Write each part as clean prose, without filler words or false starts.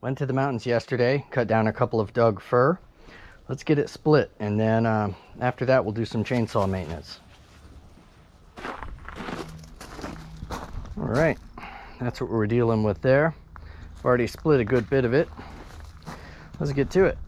Went to the mountains yesterday, cut down a couple of Doug-fir. Let's get it split, and then after that we'll do some chainsaw maintenance. All right, that's what we're dealing with there. I've already split a good bit of it. Let's get to it.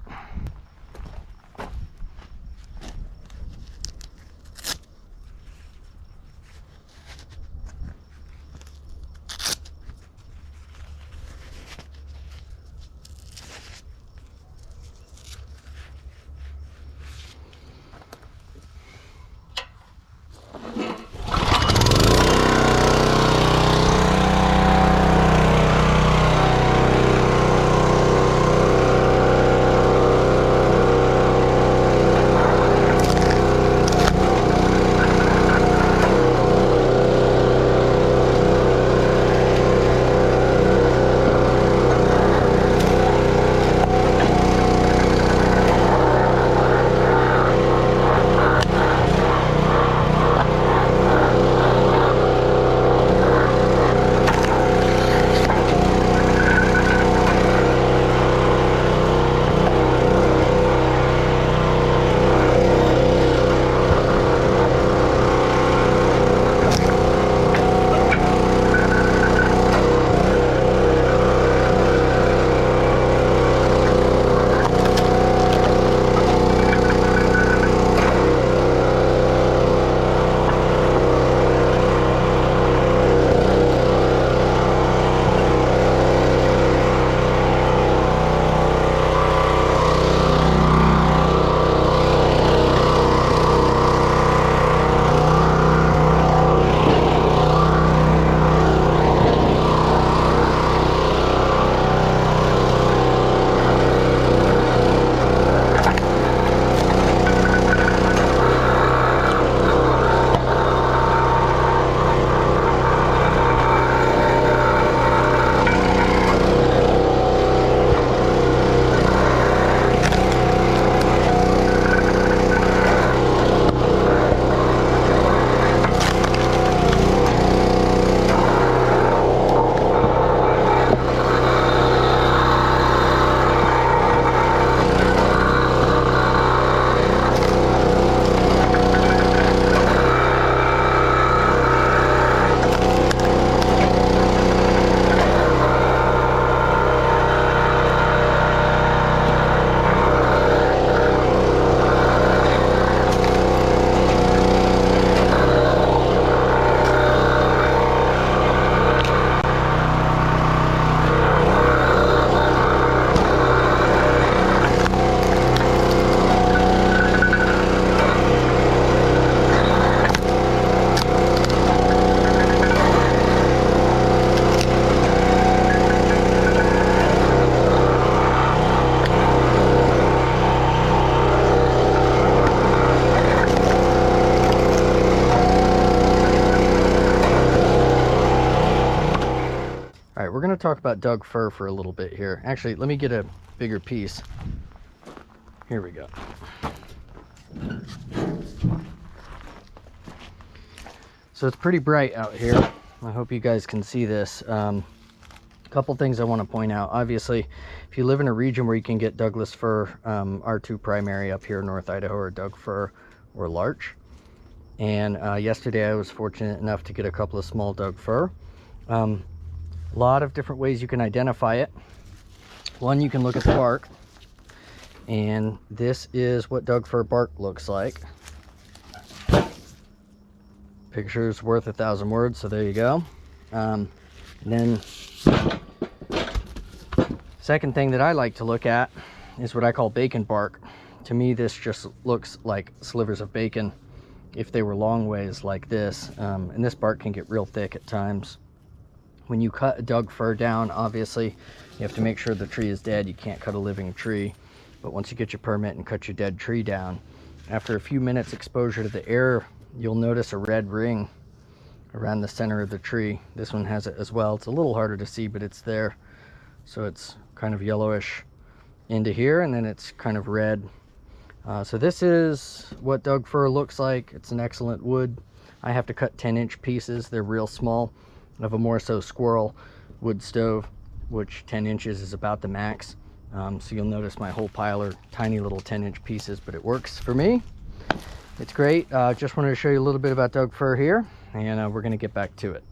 All right, we're going to talk about Doug-fir for a little bit here. Actually, let me get a bigger piece. Here we go. So it's pretty bright out here. I hope you guys can see this. A couple things I want to point out. Obviously, if you live in a region where you can get Douglas-fir, R2 primary up here in North Idaho, or Doug-fir or larch. And yesterday I was fortunate enough to get a couple of small Doug-fir. A lot of different ways you can identify it. One, you can look at the bark, and this is what Doug-fir bark looks like. Picture's worth 1,000 words, so there you go. And then second thing that I like to look at is what I call bacon bark. To me, this just looks like slivers of bacon if they were long ways like this. And this bark can get real thick at times. When you cut a Doug-fir down, obviously you have to make sure the tree is dead. You can't cut a living tree. But once you get your permit and cut your dead tree down, after a few minutes exposure to the air, you'll notice a red ring around the center of the tree. This one has it as well. It's a little harder to see, but it's there. So it's kind of yellowish into here, and then it's kind of red. So this is what Doug-fir looks like. It's an excellent wood. I have to cut 10-inch pieces. They're real small. I have a more so squirrel wood stove. which 10 inches is about the max. So you'll notice my whole pile are tiny little 10-inch pieces, but it works for me. It's great. Just wanted to show you a little bit about Doug-fir here, and we're going to get back to it.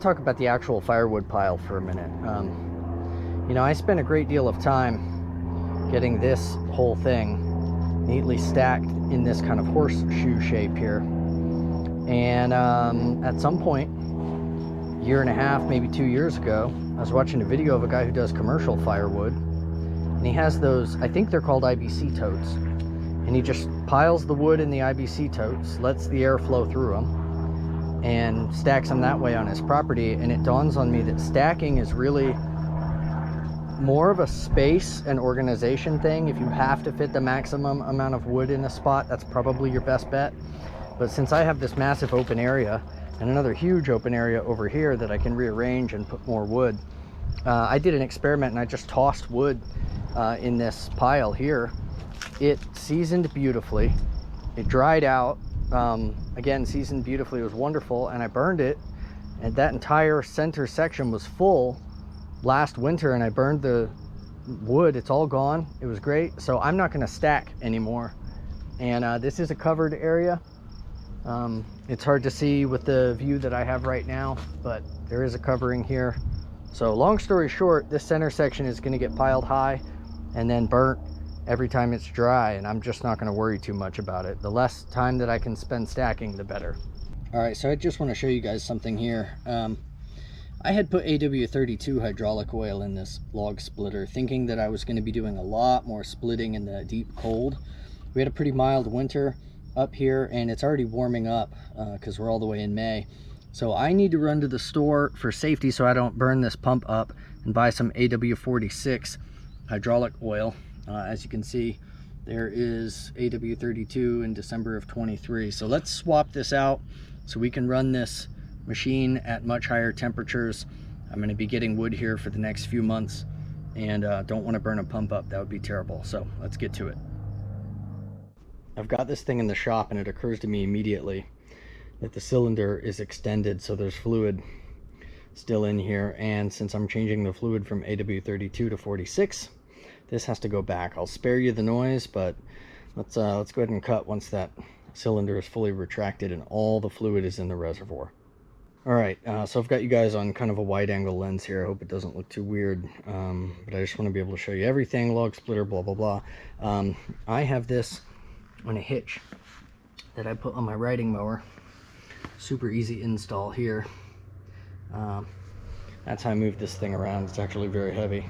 Talk about the actual firewood pile for a minute. You know, I spent a great deal of time getting this whole thing neatly stacked in this kind of horseshoe shape here, and at some point, year and a half, maybe 2 years ago, I was watching a video of a guy who does commercial firewood, and he has those, I think they're called IBC totes, and he just piles the wood in the IBC totes, lets the air flow through them, and stacks them that way on his property. And it dawns on me that stacking is really more of a space and organization thing. If you have to fit the maximum amount of wood in a spot, that's probably your best bet. But since I have this massive open area and another huge open area over here that I can rearrange and put more wood, I did an experiment and I just tossed wood in this pile here. It seasoned beautifully, it dried out, again seasoned beautifully, it was wonderful, and I burned it, and that entire center section was full last winter, and I burned the wood. It's all gone. It was great. So I'm not going to stack anymore, and this is a covered area. It's hard to see with the view that I have right now, but there is a covering here. So long story short, this center section is going to get piled high and then burnt every time it's dry, and I'm just not going to worry too much about it. The less time that I can spend stacking, the better. All right, so I just want to show you guys something here. I had put AW32 hydraulic oil in this log splitter, thinking that I was going to be doing a lot more splitting in the deep cold. We had a pretty mild winter up here, and it's already warming up because we're all the way in May. So I need to run to the store for safety so I don't burn this pump up and buy some AW46 hydraulic oil. As you can see, there is AW32 in December of 23. So let's swap this out so we can run this machine at much higher temperatures. I'm going to be getting wood here for the next few months and don't want to burn a pump up. That would be terrible. So let's get to it. I've got this thing in the shop and it occurs to me immediately that the cylinder is extended, so there's fluid still in here, and since I'm changing the fluid from AW32 to 46, this has to go back. I'll spare you the noise, but let's go ahead and cut once that cylinder is fully retracted and all the fluid is in the reservoir. All right, so I've got you guys on kind of a wide angle lens here. I hope it doesn't look too weird, but I just want to be able to show you everything, log splitter, blah, blah, blah. I have this on a hitch that I put on my riding mower. Super easy install here. That's how I move this thing around. It's actually very heavy.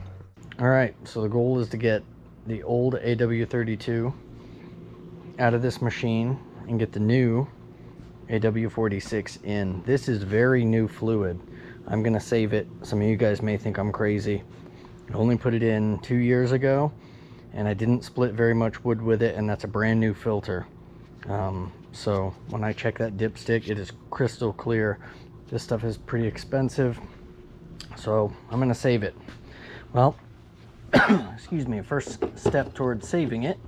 All right, so the goal is to get the old AW32 out of this machine and get the new AW46 in. This is very new fluid. I'm gonna save it. Some of you guys may think I'm crazy. I only put it in 2 years ago and I didn't split very much wood with it, and that's a brand new filter. So when I check that dipstick, it is crystal clear. This stuff is pretty expensive, so I'm gonna save it. Well, excuse me, first step towards saving it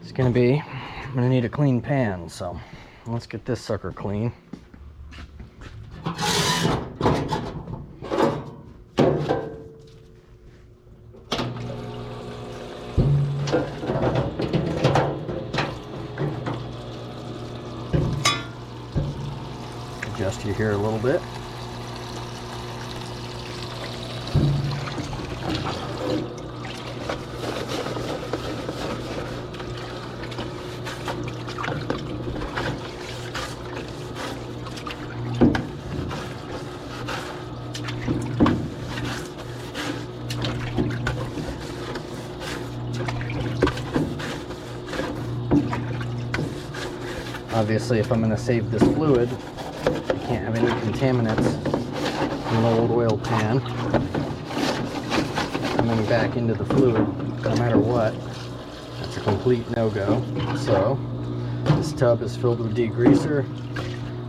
is gonna be, I'm gonna need a clean pan, so let's get this sucker clean. Adjust you here a little bit. Obviously, if I'm going to save this fluid, I can't have any contaminants in the old oil pan coming back into the fluid, no matter what. That's a complete no-go. So this tub is filled with degreaser.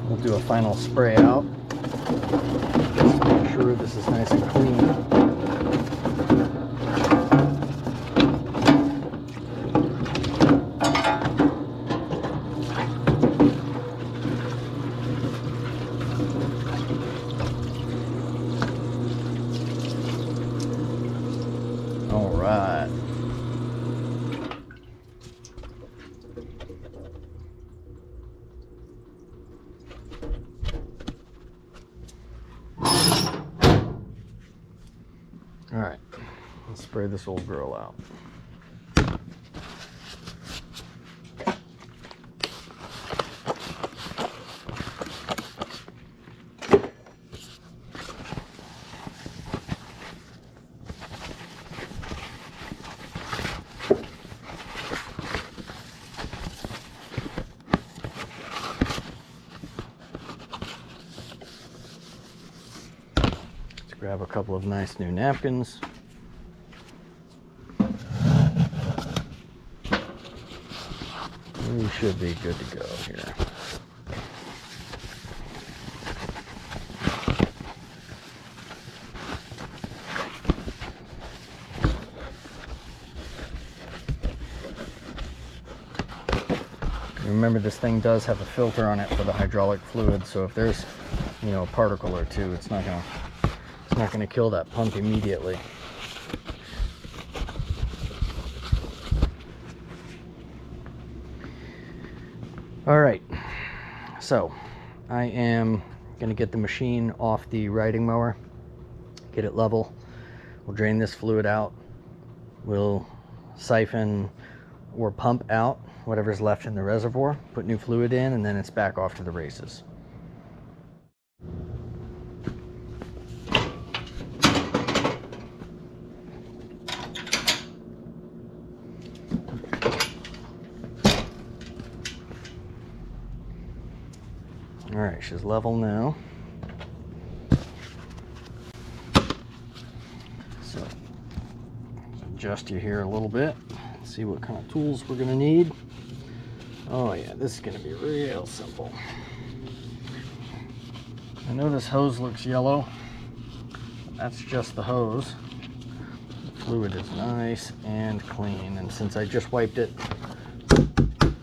We'll do a final spray out just to make sure this is nice and clean. All right. All right, let's spray this old girl out. Grab a couple of nice new napkins. We should be good to go here. Remember, this thing does have a filter on it for the hydraulic fluid, so if there's, you know, a particle or two, it's not gonna kill that pump immediately. All right, so I am gonna get the machine off the riding mower, get it level. We'll drain this fluid out. We'll siphon or pump out whatever's left in the reservoir, put new fluid in, and then it's back off to the races. right, she's level now. So adjust you here a little bit, see what kind of tools we're gonna need. Oh yeah, this is gonna be real simple. I know this hose looks yellow. That's just the hose. The fluid is nice and clean, and since I just wiped it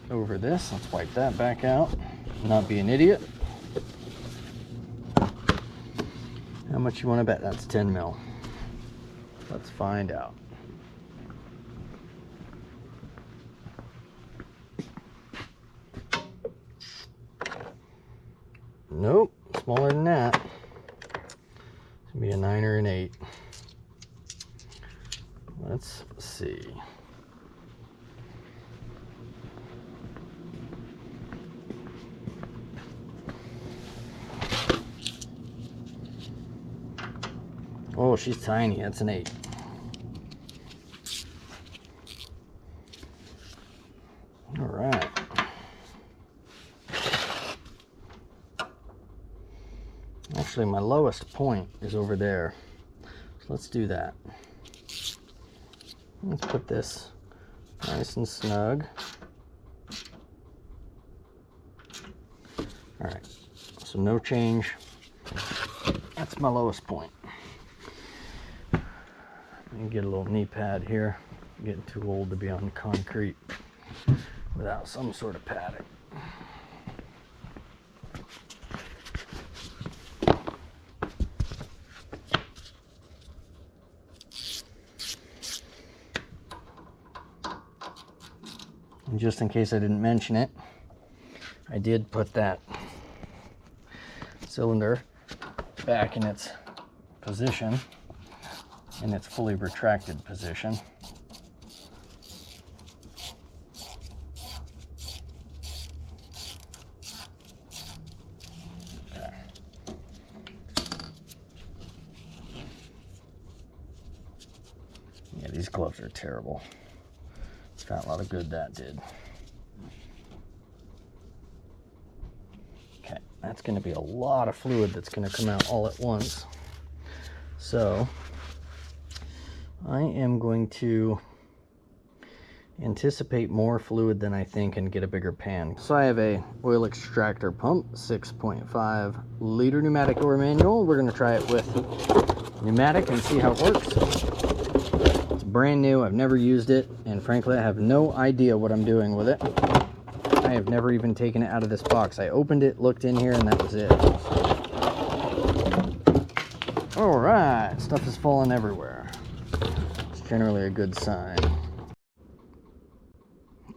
over this, let's wipe that back out. Not be an idiot. How much you want to bet? That's 10 mil. Let's find out. Nope, smaller than that. It's gonna be a 9 or an 8. Let's see. Oh, she's tiny. That's an 8. All right. Actually, my lowest point is over there. So let's do that. Let's put this nice and snug. All right. So no change. That's my lowest point. Get a little knee pad here. I'm getting too old to be on concrete without some sort of padding. And just in case I didn't mention it, I did put that cylinder back in its position, in its fully retracted position. Okay. Yeah, these gloves are terrible. It's got a lot of good that did. Okay, that's going to be a lot of fluid that's going to come out all at once. So I am going to anticipate more fluid than I think and get a bigger pan. So I have a oil extractor pump, 6.5 liter pneumatic or manual. We're going to try it with pneumatic and see how it works. It's brand new. I've never used it, and frankly I have no idea what I'm doing with it. I have never even taken it out of this box. I opened it, looked in here, and that was it. All right, stuff is falling everywhere. It's generally a good sign.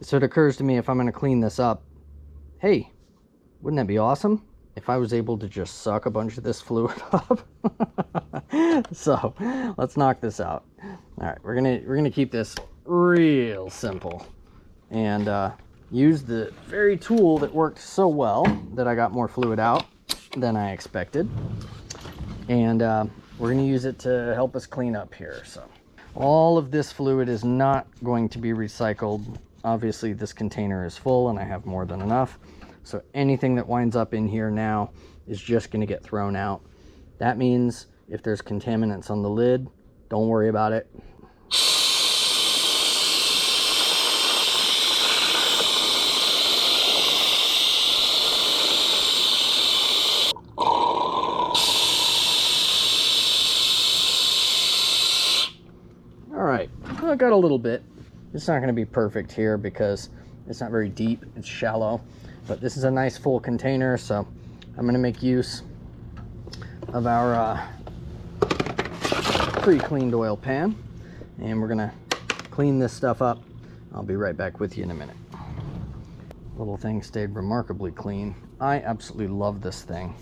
So it occurs to me, if I'm going to clean this up, hey, wouldn't that be awesome if I was able to just suck a bunch of this fluid up? So let's knock this out. All right, we're gonna keep this real simple and use the very tool that worked so well that I got more fluid out than I expected. And we're going to use it to help us clean up here. So all of this fluid is not going to be recycled. Obviously this container is full and I have more than enough. So anything that winds up in here now is just going to get thrown out. That means if there's contaminants on the lid, don't worry about it. I got a little bit. It's not going to be perfect here because it's not very deep, it's shallow, but this is a nice full container, so I'm going to make use of our pre-cleaned oil pan, and we're going to clean this stuff up. I'll be right back with you in a minute. Little thing stayed remarkably clean. I absolutely love this thing.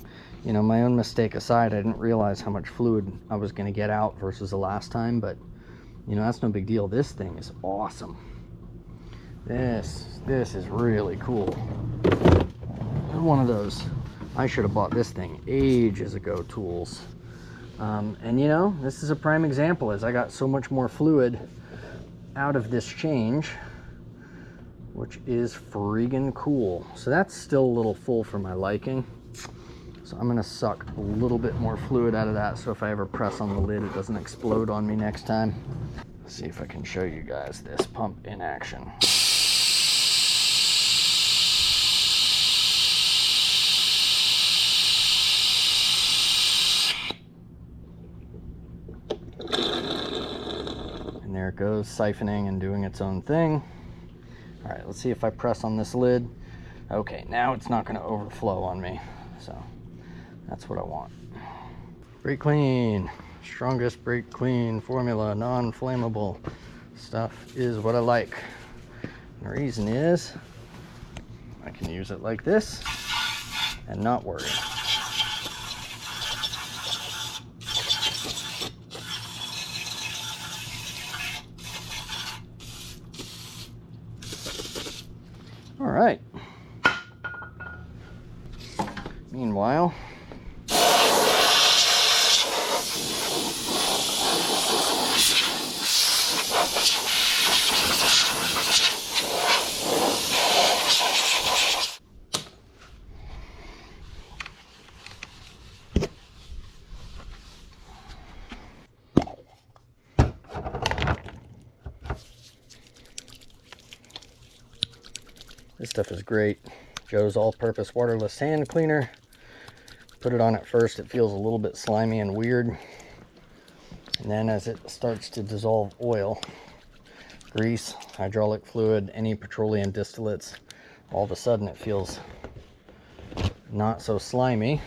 You know, my own mistake aside, I didn't realize how much fluid I was going to get out versus the last time, but you know, that's no big deal. This thing is awesome. This is really cool. One of those, I should have bought this thing ages ago, tools. And you know, this is a prime example, as I got so much more fluid out of this change, which is freaking cool. So that's still a little full for my liking. So I'm gonna suck a little bit more fluid out of that, so if I ever press on the lid, it doesn't explode on me next time. Let's see if I can show you guys this pump in action. And there it goes, siphoning and doing its own thing. All right, let's see if I press on this lid. Okay, now it's not gonna overflow on me. So that's what I want. Brake clean, strongest brake clean formula, non-flammable stuff is what I like. And the reason is I can use it like this and not worry. All right. Meanwhile, this stuff is great. Joe's all-purpose waterless sand cleaner. Put it on at first, it feels a little bit slimy and weird. And then as it starts to dissolve oil, grease, hydraulic fluid, any petroleum distillates, all of a sudden it feels not so slimy.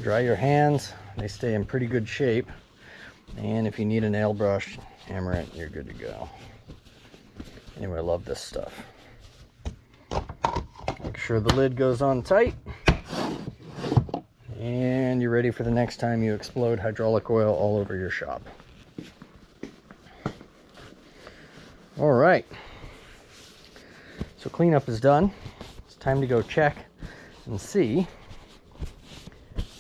Dry your hands, they stay in pretty good shape. And if you need a nail brush, hammer it, you're good to go. Anyway, I love this stuff. Make sure the lid goes on tight. And you're ready for the next time you explode hydraulic oil all over your shop. All right. So cleanup is done. It's time to go check and see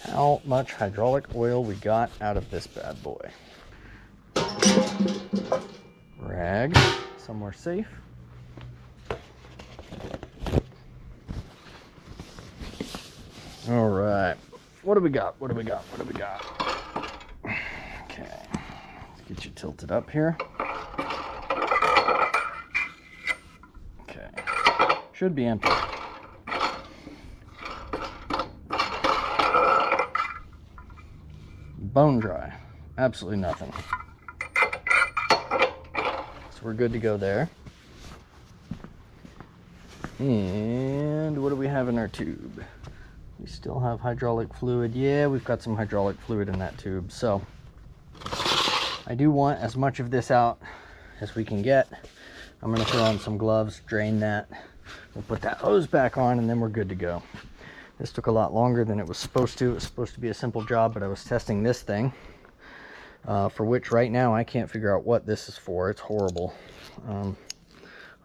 how much hydraulic oil we got out of this bad boy. Rag, somewhere safe. All right. What do we got? What do we got? What do we got? Okay. Let's get you tilted up here. Okay. Should be empty. Bone dry. Absolutely nothing. So we're good to go there. And what do we have in our tube? We still have hydraulic fluid. Yeah, we've got some hydraulic fluid in that tube. So I do want as much of this out as we can get. I'm going to throw on some gloves, drain that. We'll put that hose back on, and then we're good to go. This took a lot longer than it was supposed to. It was supposed to be a simple job, but I was testing this thing, for which right now I can't figure out what this is for. It's horrible.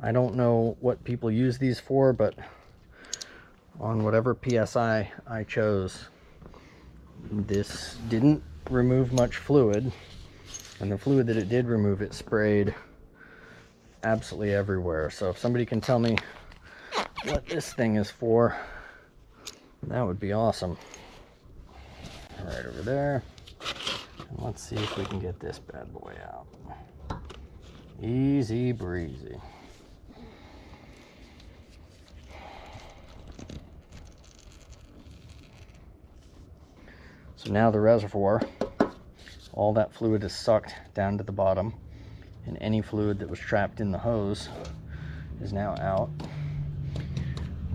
I don't know what people use these for, but on whatever PSI I chose, this didn't remove much fluid, and the fluid that it did remove, it sprayed absolutely everywhere. So if somebody can tell me what this thing is for, that would be awesome. Right over there. And let's see if we can get this bad boy out. Easy breezy. So now the reservoir, all that fluid is sucked down to the bottom, and any fluid that was trapped in the hose is now out.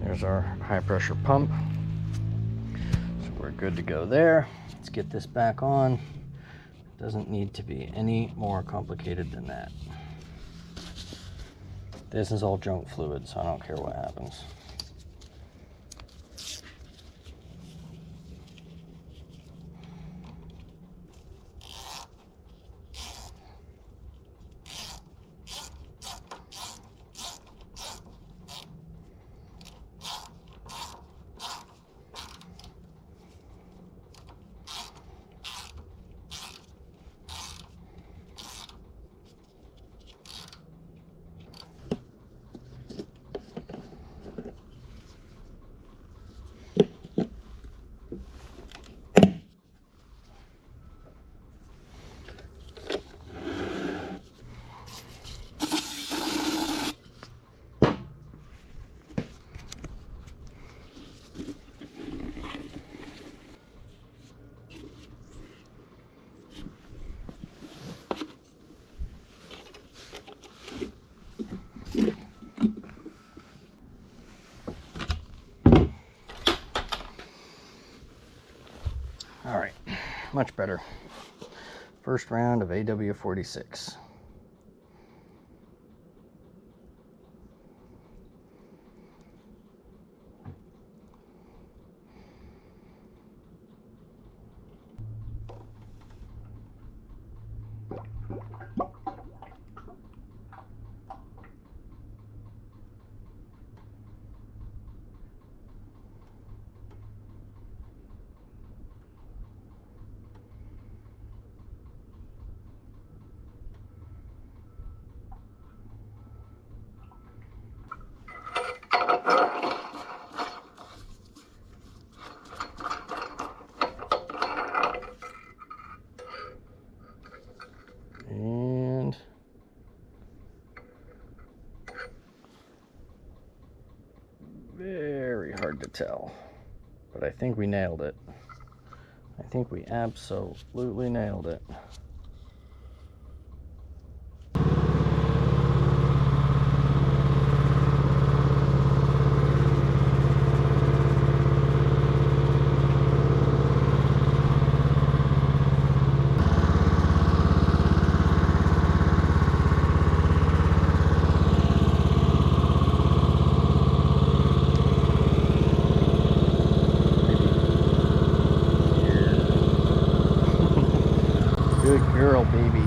There's our high pressure pump. So we're good to go there. Let's get this back on. It doesn't need to be any more complicated than that. This is all junk fluid, so I don't care what happens. All right, much better. First round of AW46. And very hard to tell, but I think we nailed it. I think we absolutely nailed it. Good girl, baby.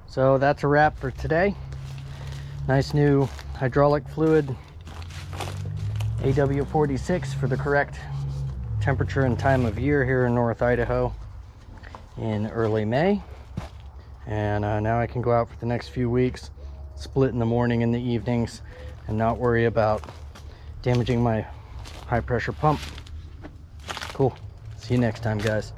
So that's a wrap for today. Nice new hydraulic fluid AW46 for the correct temperature and time of year here in North Idaho in early May. And now I can go out for the next few weeks, split in the morning and the evenings, and not worry about damaging my high pressure pump. Cool. See you next time, guys.